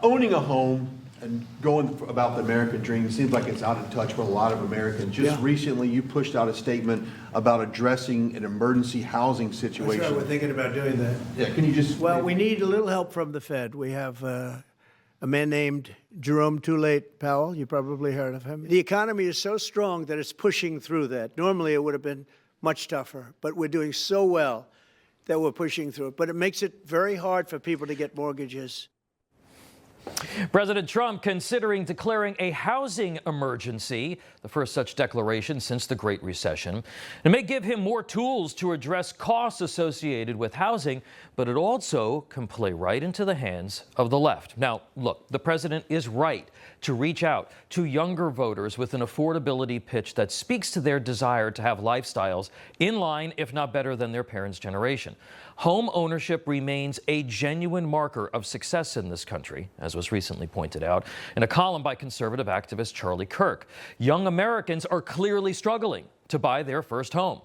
Owning a home and going about the American dream seems like it's out of touch with a lot of Americans. Just recently, you pushed out a statement about addressing an emergency housing situation. That's right, we're thinking about doing that. Yeah, can you just... Well, we need a little help from the Fed. We have a man named Jerome Too Late Powell. You probably heard of him. The economy is so strong that it's pushing through that. Normally, it would have been much tougher, but we're doing so well that we're pushing through it. But it makes it very hard for people to get mortgages. President Trump considering declaring a housing emergency, the first such declaration since the Great Recession. It may give him more tools to address costs associated with housing, but it also can play right into the hands of the left. Now, look, the president is right to reach out to younger voters with an affordability pitch that speaks to their desire to have lifestyles in line, if not better than their parents' generation. Home ownership remains a genuine marker of success in this country, as was recently pointed out in a column by conservative activist Charlie Kirk. Young Americans are clearly struggling to buy their first home.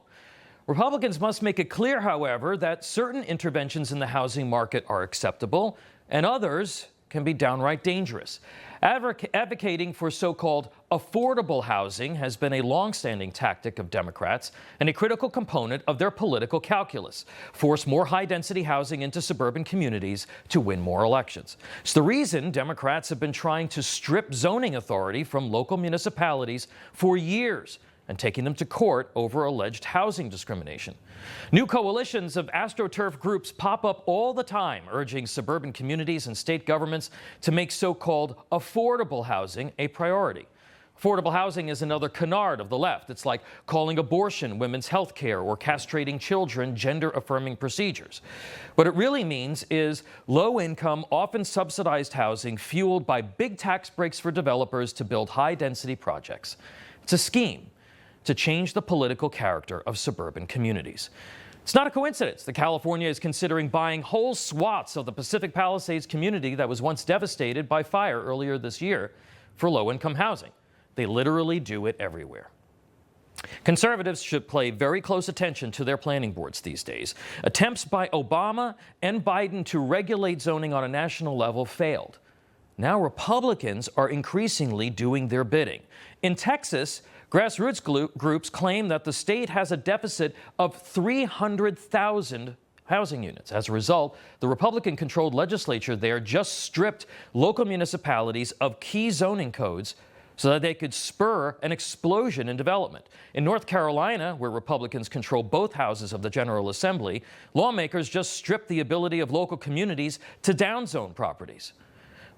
Republicans must make it clear, however, that certain interventions in the housing market are acceptable and others can be downright dangerous. Advocating for so-called affordable housing has been a long-standing tactic of Democrats and a critical component of their political calculus. Force more high-density housing into suburban communities to win more elections. It's the reason Democrats have been trying to strip zoning authority from local municipalities for years and taking them to court over alleged housing discrimination. New coalitions of AstroTurf groups pop up all the time, urging suburban communities and state governments to make so-called affordable housing a priority. Affordable housing is another canard of the left. It's like calling abortion women's health care or castrating children gender-affirming procedures. What it really means is low-income, often subsidized housing fueled by big tax breaks for developers to build high-density projects. It's a scheme to change the political character of suburban communities. It's not a coincidence that California is considering buying whole swaths of the Pacific Palisades community that was once devastated by fire earlier this year for low-income housing. They literally do it everywhere. Conservatives should pay very close attention to their planning boards these days. Attempts by Obama and Biden to regulate zoning on a national level failed. Now Republicans are increasingly doing their bidding. In Texas, grassroots groups claim that the state has a deficit of 300,000 housing units. As a result, the Republican-controlled legislature there just stripped local municipalities of key zoning codes so that they could spur an explosion in development. In North Carolina, where Republicans control both houses of the General Assembly, lawmakers just stripped the ability of local communities to downzone properties.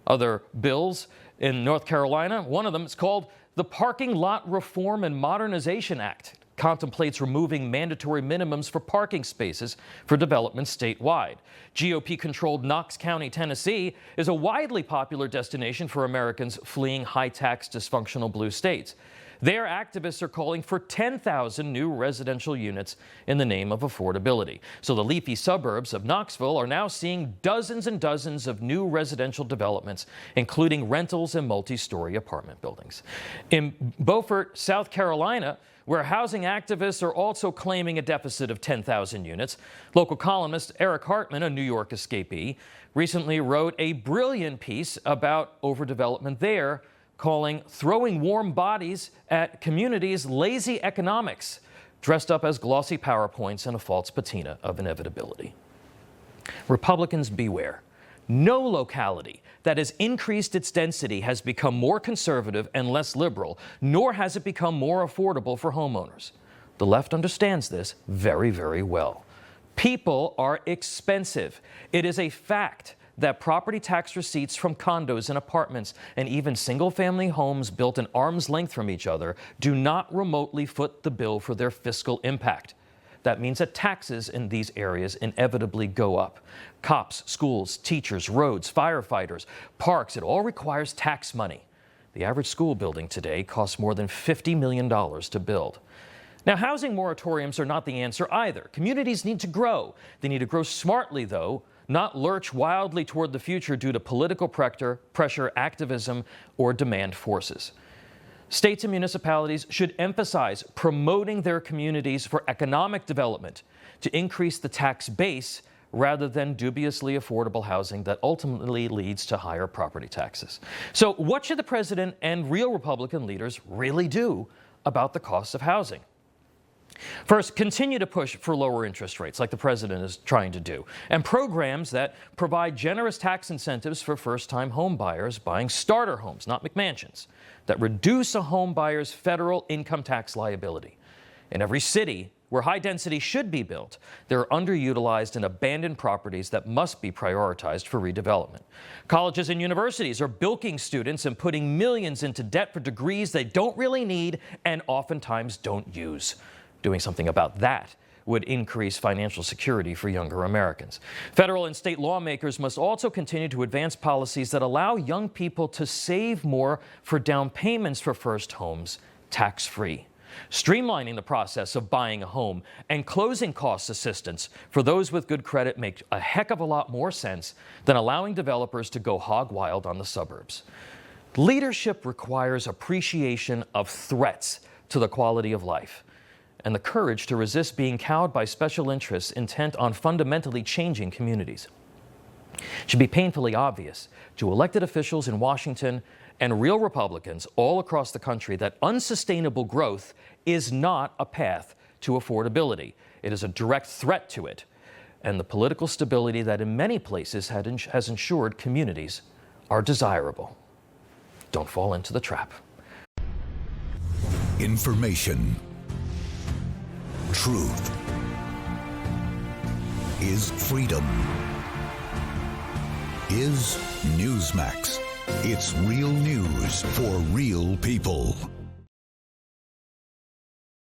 Other bills in North Carolina, one of them is called the Parking Lot Reform and Modernization Act. It contemplates removing mandatory minimums for parking spaces for development statewide. GOP-controlled Knox County, Tennessee, is a widely popular destination for Americans fleeing high-tax, dysfunctional blue states. Their activists are calling for 10,000 new residential units in the name of affordability. So the leafy suburbs of Knoxville are now seeing dozens and dozens of new residential developments, including rentals and multi-story apartment buildings. In Beaufort, South Carolina, where housing activists are also claiming a deficit of 10,000 units, local columnist Eric Hartman, a New York escapee, recently wrote a brilliant piece about overdevelopment there, calling throwing warm bodies at communities lazy economics, dressed up as glossy PowerPoints and a false patina of inevitability. Republicans beware. No locality that has increased its density has become more conservative and less liberal, nor has it become more affordable for homeowners. The left understands this very, very well. People are expensive. It is a fact that property tax receipts from condos and apartments and even single-family homes built an arm's length from each other do not remotely foot the bill for their fiscal impact. That means that taxes in these areas inevitably go up. Cops, schools, teachers, roads, firefighters, parks, it all requires tax money. The average school building today costs more than $50 million to build. Now, housing moratoriums are not the answer either. Communities need to grow. They need to grow smartly, though, not lurch wildly toward the future due to political pressure, activism, or demand forces. States and municipalities should emphasize promoting their communities for economic development to increase the tax base rather than dubiously affordable housing that ultimately leads to higher property taxes. So what should the president and real Republican leaders really do about the cost of housing? First, continue to push for lower interest rates like the president is trying to do, and programs that provide generous tax incentives for first-time home buyers buying starter homes, not McMansions, that reduce a home buyer's federal income tax liability. In every city where high density should be built, there are underutilized and abandoned properties that must be prioritized for redevelopment. Colleges and universities are bilking students and putting millions into debt for degrees they don't really need and oftentimes don't use. Doing something about that would increase financial security for younger Americans. Federal and state lawmakers must also continue to advance policies that allow young people to save more for down payments for first homes tax-free. Streamlining the process of buying a home and closing cost assistance for those with good credit make a heck of a lot more sense than allowing developers to go hog wild on the suburbs. Leadership requires appreciation of threats to the quality of life and the courage to resist being cowed by special interests intent on fundamentally changing communities. It should be painfully obvious to elected officials in Washington and real Republicans all across the country that unsustainable growth is not a path to affordability. It is a direct threat to it and the political stability that in many places has ensured communities are desirable. Don't fall into the trap. Information. Truth is freedom. Is Newsmax. It's real news for real people.